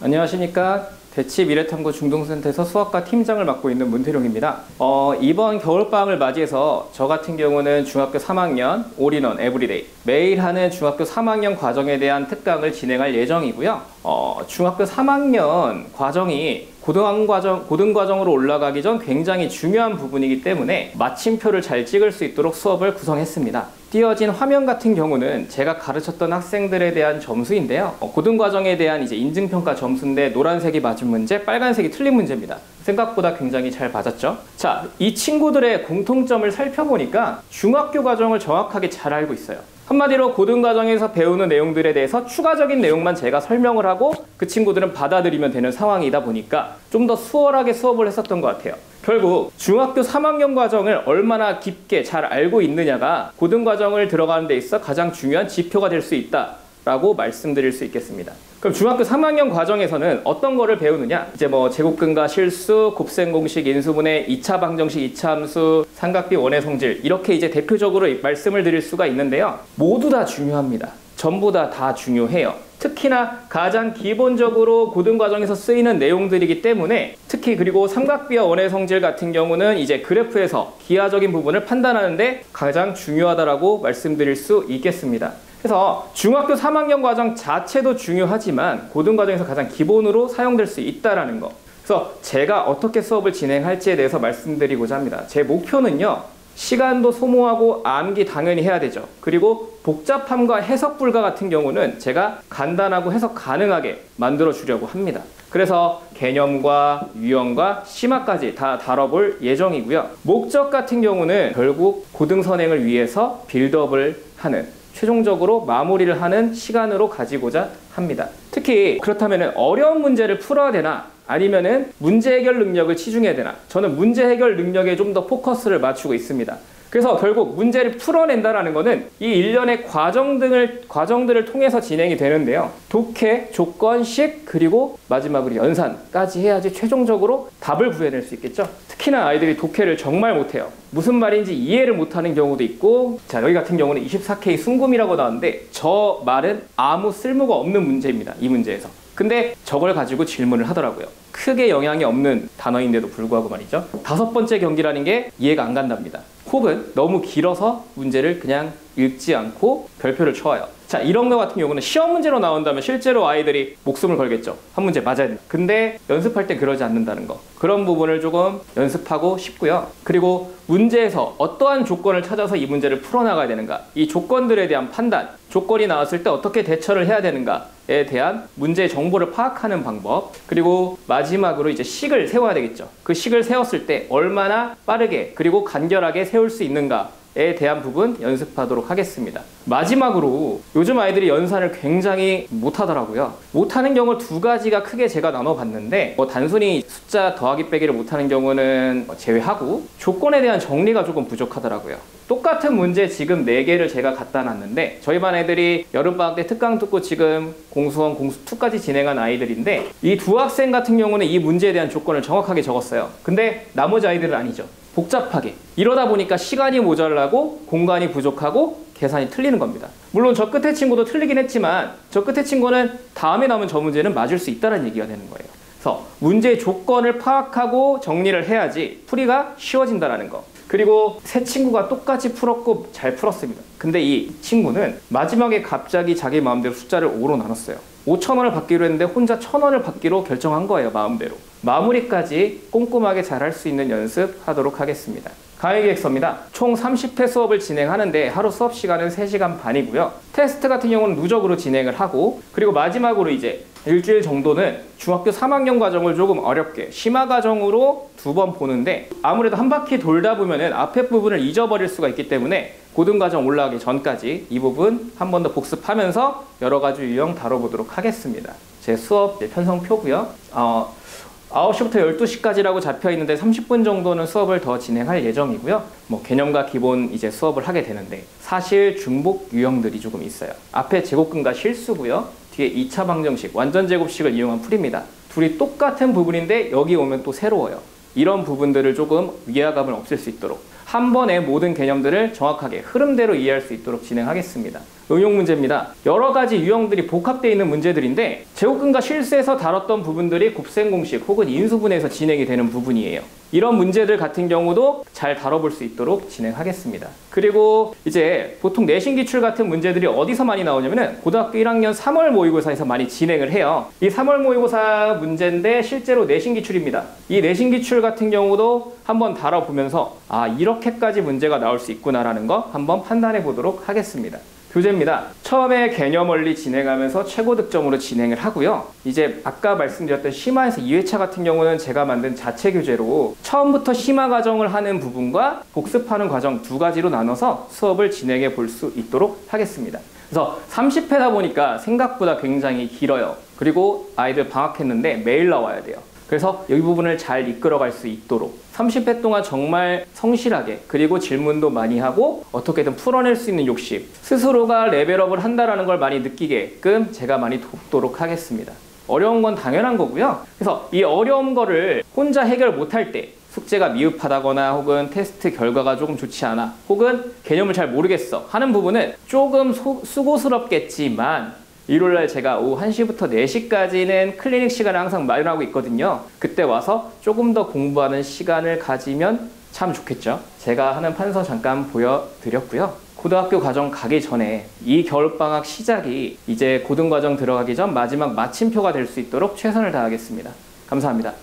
안녕하십니까. 대치미래탐구 중동센터에서 수학과 팀장을 맡고 있는 문태룡입니다. 이번 겨울방학을 맞이해서 저 같은 경우는 중학교 3학년 올인원 에브리데이 매일 하는 중학교 3학년 과정에 대한 특강을 진행할 예정이고요. 중학교 3학년 과정이 고등과정으로 올라가기 전 굉장히 중요한 부분이기 때문에 마침표를 잘 찍을 수 있도록 수업을 구성했습니다. 띄어진 화면 같은 경우는 제가 가르쳤던 학생들에 대한 점수인데요. 고등과정에 대한 이제 인증평가 점수인데 노란색이 맞은 문제, 빨간색이 틀린 문제입니다. 생각보다 굉장히 잘 맞았죠. 자, 이 친구들의 공통점을 살펴보니까 중학교 과정을 정확하게 잘 알고 있어요. 한마디로 고등과정에서 배우는 내용들에 대해서 추가적인 내용만 제가 설명을 하고 그 친구들은 받아들이면 되는 상황이다 보니까 좀 더 수월하게 수업을 했었던 것 같아요. 결국 중학교 3학년 과정을 얼마나 깊게 잘 알고 있느냐가 고등과정을 들어가는 데 있어 가장 중요한 지표가 될 수 있다라고 말씀드릴 수 있겠습니다. 그럼 중학교 3학년 과정에서는 어떤 거를 배우느냐? 이제 제곱근과 실수, 곱셈 공식, 인수분해, 2차 방정식, 2차 함수, 삼각비 원의 성질 이렇게 이제 대표적으로 말씀을 드릴 수가 있는데요. 모두 다 중요합니다. 전부 다 중요해요. 특히나 가장 기본적으로 고등과정에서 쓰이는 내용들이기 때문에 특히 그리고 삼각비와 원의 성질 같은 경우는 이제 그래프에서 기하적인 부분을 판단하는데 가장 중요하다라고 말씀드릴 수 있겠습니다. 그래서 중학교 3학년 과정 자체도 중요하지만 고등과정에서 가장 기본으로 사용될 수 있다는 거. 그래서 제가 어떻게 수업을 진행할지에 대해서 말씀드리고자 합니다. 제 목표는요. 시간도 소모하고 암기 당연히 해야 되죠. 그리고 복잡함과 해석 불가 같은 경우는 제가 간단하고 해석 가능하게 만들어 주려고 합니다. 그래서 개념과 유형과 심화까지 다 다뤄볼 예정이고요. 목적 같은 경우는 결국 고등선행을 위해서 빌드업을 하는 최종적으로 마무리를 하는 시간으로 가지고자 합니다. 특히 그렇다면 어려운 문제를 풀어야 되나 아니면은 문제 해결 능력을 치중해야 되나? 저는 문제 해결 능력에 좀 더 포커스를 맞추고 있습니다. 그래서 결국 문제를 풀어낸다라는 것은 이 일련의 과정들을 통해서 진행이 되는데요. 독해, 조건식, 그리고 마지막으로 연산까지 해야지 최종적으로 답을 구해낼 수 있겠죠. 특히나 아이들이 독해를 정말 못해요. 무슨 말인지 이해를 못하는 경우도 있고, 자, 여기 같은 경우는 24K 순금이라고 나왔는데 저 말은 아무 쓸모가 없는 문제입니다. 이 문제에서. 근데 저걸 가지고 질문을 하더라고요. 크게 영향이 없는 단어인데도 불구하고 말이죠. 5번째 경기라는 게 이해가 안 간답니다. 혹은 너무 길어서 문제를 그냥 읽지 않고 별표를 쳐와요. 자, 이런 거 같은 경우는 시험 문제로 나온다면 실제로 아이들이 목숨을 걸겠죠. 한 문제 맞아야 돼. 근데 연습할 때 그러지 않는다는 거. 그런 부분을 조금 연습하고 싶고요. 그리고 문제에서 어떠한 조건을 찾아서 이 문제를 풀어나가야 되는가. 이 조건들에 대한 판단, 조건이 나왔을 때 어떻게 대처를 해야 되는가에 대한 문제의 정보를 파악하는 방법. 그리고 마지막으로 이제 식을 세워야 되겠죠. 그 식을 세웠을 때 얼마나 빠르게 그리고 간결하게 세울 수 있는가에 대한 부분 연습하도록 하겠습니다. 마지막으로 요즘 아이들이 연산을 굉장히 못하더라고요. 못하는 경우 두 가지가 크게 제가 나눠봤는데 단순히 숫자 더하기 빼기를 못하는 경우는 제외하고 조건에 대한 정리가 조금 부족하더라고요. 똑같은 문제 지금 4개를 제가 갖다 놨는데 저희 반 애들이 여름방학 때 특강 듣고 지금 공수원, 공수2까지 진행한 아이들인데 이 두 학생 같은 경우는 이 문제에 대한 조건을 정확하게 적었어요. 근데 나머지 아이들은 아니죠. 복잡하게. 이러다 보니까 시간이 모자라고 공간이 부족하고 계산이 틀리는 겁니다. 물론 저 끝에 친구도 틀리긴 했지만 저 끝에 친구는 다음에 남은 저 문제는 맞을 수 있다는 얘기가 되는 거예요. 그래서 문제의 조건을 파악하고 정리를 해야지 풀이가 쉬워진다는 거. 그리고 세 친구가 똑같이 풀었고 잘 풀었습니다. 근데 이 친구는 마지막에 갑자기 자기 마음대로 숫자를 5로 나눴어요. 5,000원을 받기로 했는데 혼자 1,000원을 받기로 결정한 거예요. 마음대로. 마무리까지 꼼꼼하게 잘 할 수 있는 연습하도록 하겠습니다. 강의 계획서입니다. 총 30회 수업을 진행하는데 하루 수업 시간은 3시간 반이고요. 테스트 같은 경우는 누적으로 진행을 하고 그리고 마지막으로 이제 일주일 정도는 중학교 3학년 과정을 조금 어렵게 심화 과정으로 2번 보는데 아무래도 한 바퀴 돌다 보면은 앞에 부분을 잊어버릴 수가 있기 때문에 고등과정 올라가기 전까지 이 부분 한 번 더 복습하면서 여러 가지 유형 다뤄보도록 하겠습니다. 제 수업 편성표고요. 9시부터 12시까지라고 잡혀 있는데 30분 정도는 수업을 더 진행할 예정이고요. 개념과 기본 이제 수업을 하게 되는데 사실 중복 유형들이 조금 있어요. 앞에 제곱근과 실수고요. 뒤에 2차 방정식, 완전 제곱식을 이용한 풀입니다. 둘이 똑같은 부분인데 여기 오면 또 새로워요. 이런 부분들을 조금 위화감을 없앨 수 있도록 한 번에 모든 개념들을 정확하게 흐름대로 이해할 수 있도록 진행하겠습니다. 응용 문제입니다. 여러 가지 유형들이 복합되어 있는 문제들인데 제곱근과 실수에서 다뤘던 부분들이 곱셈 공식 혹은 인수분해에서 진행이 되는 부분이에요. 이런 문제들 같은 경우도 잘 다뤄볼 수 있도록 진행하겠습니다. 그리고 이제 보통 내신 기출 같은 문제들이 어디서 많이 나오냐면은 고등학교 1학년 3월 모의고사에서 많이 진행을 해요. 이 3월 모의고사 문제인데 실제로 내신 기출입니다. 이 내신 기출 같은 경우도 한번 다뤄보면서 아, 이렇게까지 문제가 나올 수 있구나라는 거 한번 판단해 보도록 하겠습니다. 교재입니다. 처음에 개념 원리 진행하면서 최고 득점으로 진행을 하고요. 이제 아까 말씀드렸던 심화에서 2회차 같은 경우는 제가 만든 자체 교재로 처음부터 심화 과정을 하는 부분과 복습하는 과정 두 가지로 나눠서 수업을 진행해 볼 수 있도록 하겠습니다. 그래서 30회다 보니까 생각보다 굉장히 길어요. 그리고 아이들 방학했는데 매일 나와야 돼요. 그래서 이 부분을 잘 이끌어갈 수 있도록 30회 동안 정말 성실하게 그리고 질문도 많이 하고 어떻게든 풀어낼 수 있는 욕심, 스스로가 레벨업을 한다는 걸 많이 느끼게끔 제가 많이 돕도록 하겠습니다. 어려운 건 당연한 거고요. 그래서 이 어려운 거를 혼자 해결 못할 때 숙제가 미흡하다거나 혹은 테스트 결과가 조금 좋지 않아 혹은 개념을 잘 모르겠어 하는 부분은 조금 수고스럽겠지만 일요일날 제가 오후 1시부터 4시까지는 클리닉 시간을 항상 마련하고 있거든요. 그때 와서 조금 더 공부하는 시간을 가지면 참 좋겠죠. 제가 하는 판서 잠깐 보여드렸고요. 고등학교 과정 가기 전에 이 겨울방학 시작이 이제 고등과정 들어가기 전 마지막 마침표가 될 수 있도록 최선을 다하겠습니다. 감사합니다.